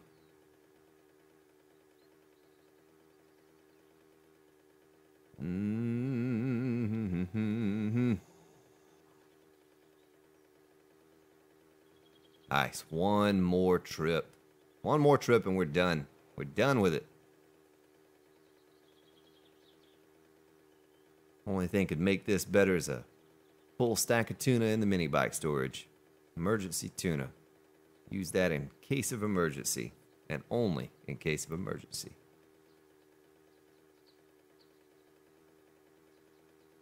Speaker 1: Nice. One more trip. One more trip and we're done. We're done with it. Only thing could make this better is a full stack of tuna in the mini bike storage. Emergency tuna. Use that in case of emergency. And only in case of emergency.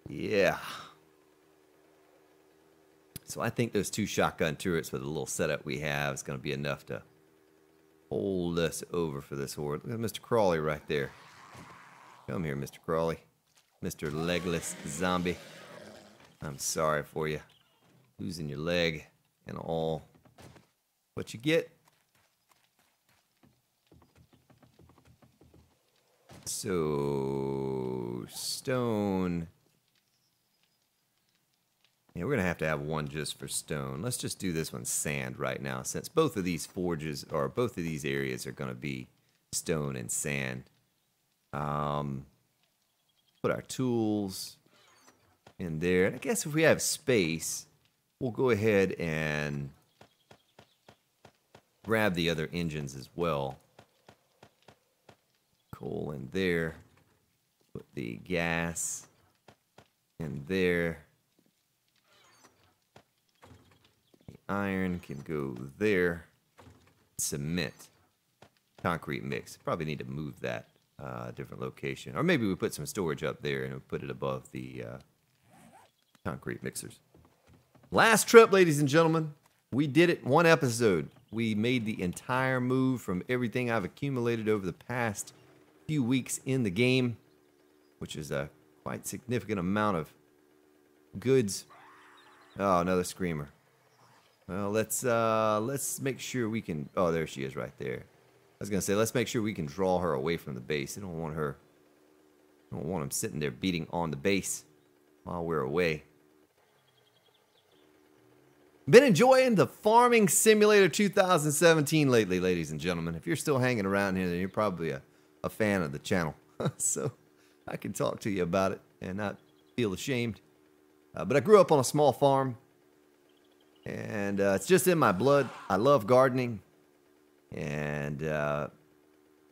Speaker 1: Yeah. So I think those 2 shotgun turrets with the little setup we have is going to be enough to hold us over for this horde. Look at Mr. Crawley right there. Come here, Mr. Crawley. Mr. Legless Zombie. I'm sorry for you. Losing your leg and all. What you get? So, stone. Yeah, we're going to have one just for stone. Let's just do this one sand right now, since both of these forges, or both of these areas are going to be stone and sand. Put our tools in there. And I guess if we have space, we'll go ahead and grab the other engines as well. Coal in there. Put the gas in there. Iron can go there. Cement. Concrete mix. Probably need to move that different location. Or maybe we put some storage up there and we'll put it above the concrete mixers. Last trip, ladies and gentlemen. We did it. One episode. We made the entire move from everything I've accumulated over the past few weeks in the game, which is a quite significant amount of goods. Oh, another screamer. Well, let's make sure we can... Oh, there she is right there. I was going to say, let's make sure we can draw her away from the base. I don't want her... I don't want him sitting there beating on the base while we're away. Been enjoying the Farming Simulator 2017 lately, ladies and gentlemen. If you're still hanging around here, then you're probably a fan of the channel. So I can talk to you about it and not feel ashamed. But I grew up on a small farm. And it's just in my blood. I love gardening. And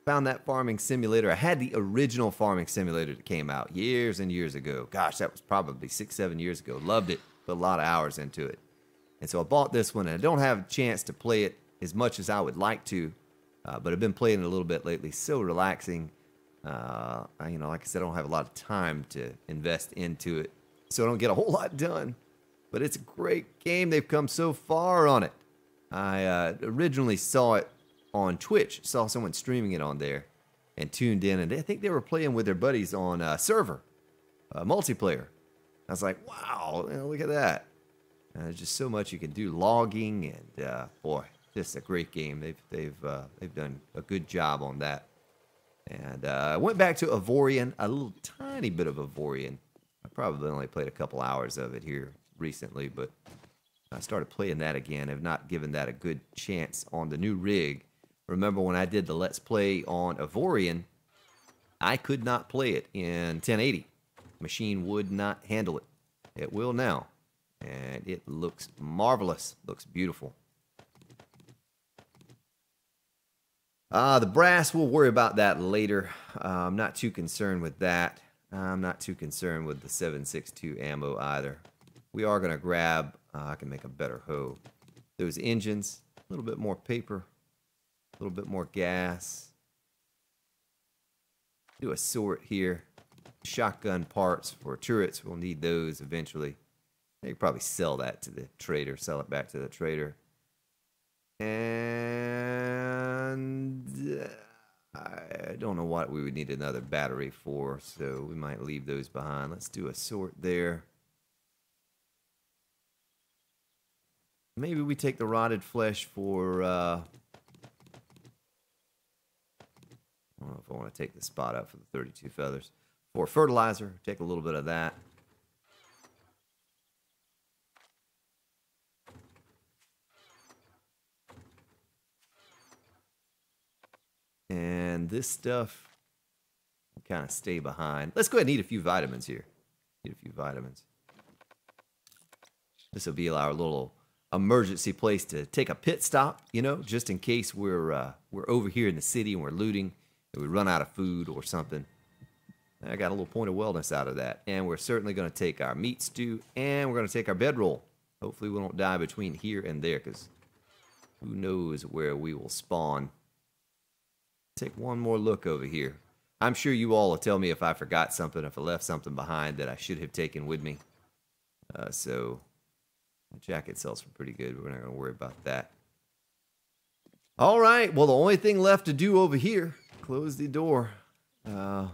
Speaker 1: found that Farming Simulator. I had the original Farming Simulator that came out years and years ago. Gosh, that was probably 6-7 years ago. Loved it. Put a lot of hours into it. And so I bought this one. And I don't have a chance to play it as much as I would like to. But I've been playing it a little bit lately. So relaxing. Like I said, I don't have a lot of time to invest into it. So I don't get a whole lot done. But it's a great game. They've come so far on it. I originally saw it on Twitch. Saw someone streaming it on there. And tuned in. And I think they were playing with their buddies on server. Multiplayer. I was like, wow, look at that. There's just so much you can do. Logging. And boy, just a great game. They've done a good job on that. And I went back to Avorion. A little tiny bit of Avorion. I probably only played a couple hours of it here recently, but I started playing that again. I've not given that a good chance on the new rig. Remember when I did the Let's Play on Avorion, I could not play it in 1080. Machine would not handle it. It will now. And it looks marvelous. Looks beautiful. The brass, we'll worry about that later. I'm not too concerned with that. I'm not too concerned with the 7.62 ammo either. We are going to grab, I can make a better hoe. Those engines, a little bit more paper, a little bit more gas. Do a sort here. Shotgun parts for turrets, we'll need those eventually. You could probably sell that to the trader, sell it back to the trader. And I don't know what we would need another battery for, so we might leave those behind. Let's do a sort there. Maybe we take the rotted flesh for, I don't know if I want to take the spot out for the 32 feathers. For fertilizer, take a little bit of that. And this stuff kind of stay behind. Let's go ahead and eat a few vitamins here. Eat a few vitamins. This will be our little emergency place to take a pit stop, you know, just in case we're over here in the city and we're looting and we run out of food or something. I got a little point of wellness out of that. And we're certainly going to take our meat stew and we're going to take our bedroll. Hopefully we won't die between here and there because who knows where we will spawn. Take one more look over here. I'm sure you all will tell me if I forgot something, if I left something behind that I should have taken with me. So the jacket sells for pretty good. We're not going to worry about that. All right. Well, the only thing left to do over here, close the door. Kind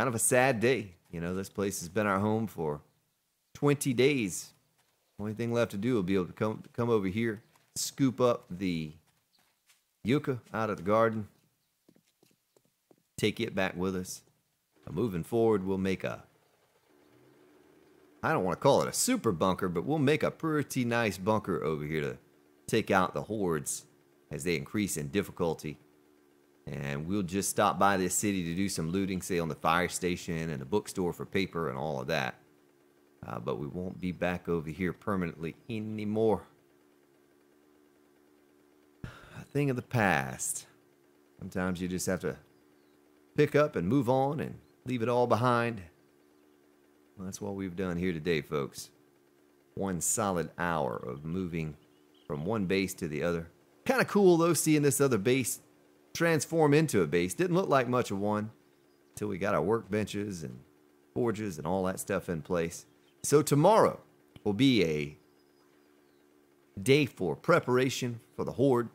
Speaker 1: of a sad day. You know, this place has been our home for 20 days. Only thing left to do will be able to come over here, scoop up the yucca out of the garden, take it back with us. Moving forward, we'll make a, I don't want to call it a super bunker, but we'll make a pretty nice bunker over here to take out the hordes as they increase in difficulty. And we'll just stop by this city to do some looting, say on the fire station and the bookstore for paper and all of that. But we won't be back over here permanently anymore. A thing of the past. Sometimes you just have to pick up and move on and leave it all behind. Well, that's what we've done here today, folks. One solid hour of moving from one base to the other. Kind of cool, though, seeing this other base transform into a base. Didn't look like much of one until we got our workbenches and forges and all that stuff in place. So tomorrow will be a day for preparation for the horde.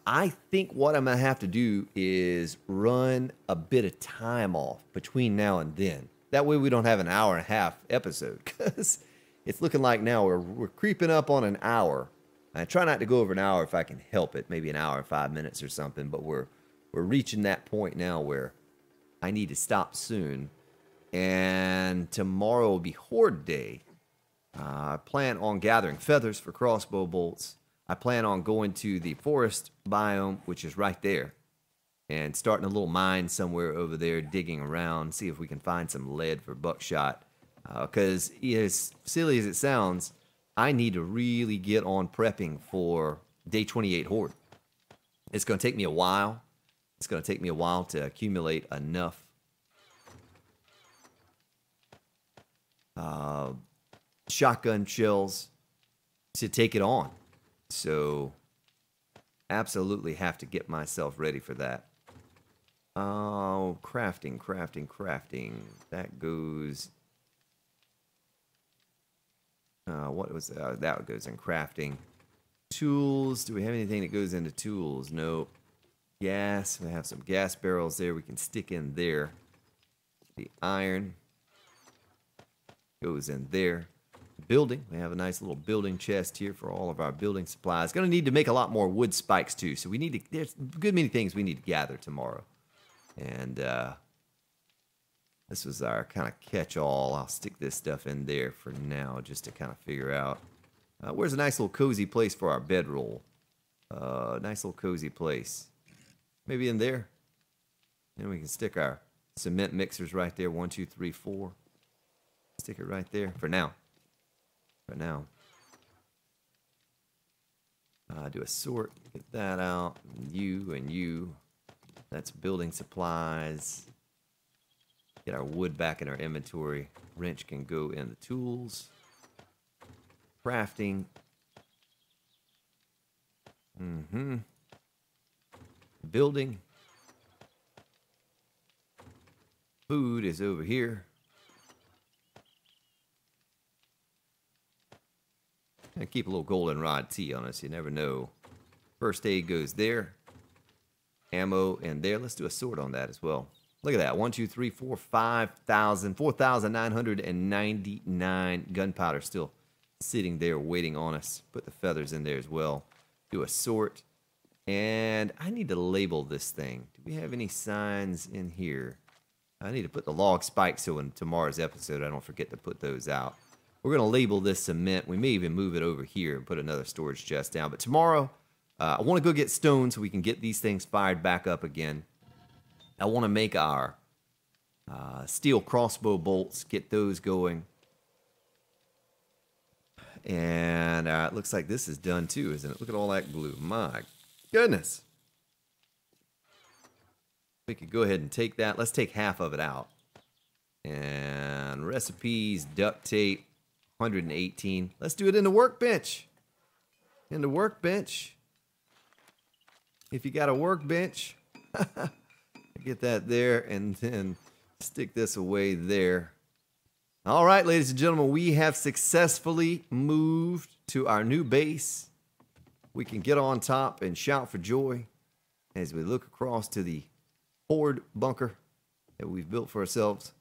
Speaker 1: I think what I'm going to have to do is run a bit of time off between now and then. That way we don't have an hour and a half episode, because it's looking like now we're creeping up on an hour. I try not to go over an hour if I can help it, maybe an hour and 5 minutes or something, but we're reaching that point now where I need to stop soon. And tomorrow will be Horde Day. I plan on gathering feathers for crossbow bolts. I plan on going to the forest biome, which is right there, and starting a little mine somewhere over there, digging around, see if we can find some lead for buckshot. Because as silly as it sounds, I need to really get on prepping for day 28 Horde. It's going to take me a while. It's going to take me a while to accumulate enough shotgun shells to take it on. So, absolutely have to get myself ready for that. Oh, crafting. That goes... what was that? That goes in crafting. Tools. Do we have anything that goes into tools? Nope. Gas. We have some gas barrels there we can stick in there. The iron goes in there. Building. We have a nice little building chest here for all of our building supplies. Going to need to make a lot more wood spikes too. So we need to, there's a good many things we need to gather tomorrow. And this was our kind of catch-all. I'll stick this stuff in there for now just to kind of figure out. Where's a nice little cozy place for our bedroll? Nice little cozy place. Maybe in there. And we can stick our cement mixers right there. 1, 2, 3, 4. Stick it right there for now. For now. Do a sort. Get that out. You and you. That's building supplies. Get our wood back in our inventory. Wrench can go in the tools. Crafting. Building. Food is over here. And keep a little goldenrod tea on us. You never know. First aid goes there. Ammo in there. Let's do a sort on that as well. Look at that. 1, 2, 3, 4, 5,000. 4,999 gunpowder still sitting there waiting on us. Put the feathers in there as well. Do a sort. And I need to label this thing. Do we have any signs in here? I need to put the log spikes so in tomorrow's episode I don't forget to put those out. We're going to label this cement. We may even move it over here and put another storage chest down. But tomorrow, I want to go get stone so we can get these things fired back up again. I want to make our steel crossbow bolts, get those going. And it looks like this is done too, isn't it? Look at all that glue. My goodness. We could go ahead and take that. Let's take half of it out. And recipes, duct tape, 118. Let's do it in the workbench. In the workbench. If you got a workbench, get that there and then stick this away there. All right, ladies and gentlemen, we have successfully moved to our new base. We can get on top and shout for joy as we look across to the horde bunker that we've built for ourselves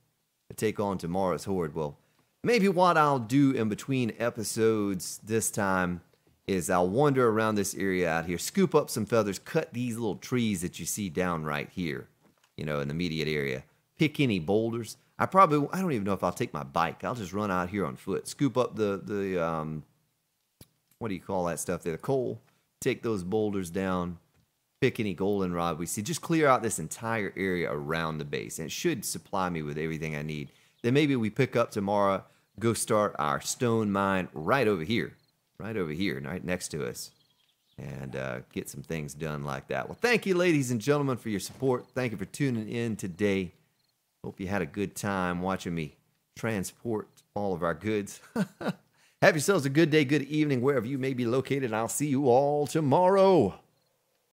Speaker 1: to take on tomorrow's horde. Well, maybe what I'll do in between episodes this time is I'll wander around this area out here, scoop up some feathers, cut these little trees that you see down right here, you know, in the immediate area. Pick any boulders. I don't even know if I'll take my bike. I'll just run out here on foot, scoop up the what do you call that stuff there? The coal. Take those boulders down, pick any goldenrod we see. Just clear out this entire area around the base, and it should supply me with everything I need. Then maybe we pick up tomorrow, go start our stone mine right over here, right next to us, and get some things done like that. Well, thank you, ladies and gentlemen, for your support. Thank you for tuning in today. Hope you had a good time watching me transport all of our goods. Have yourselves a good day, good evening, wherever you may be located. I'll see you all tomorrow.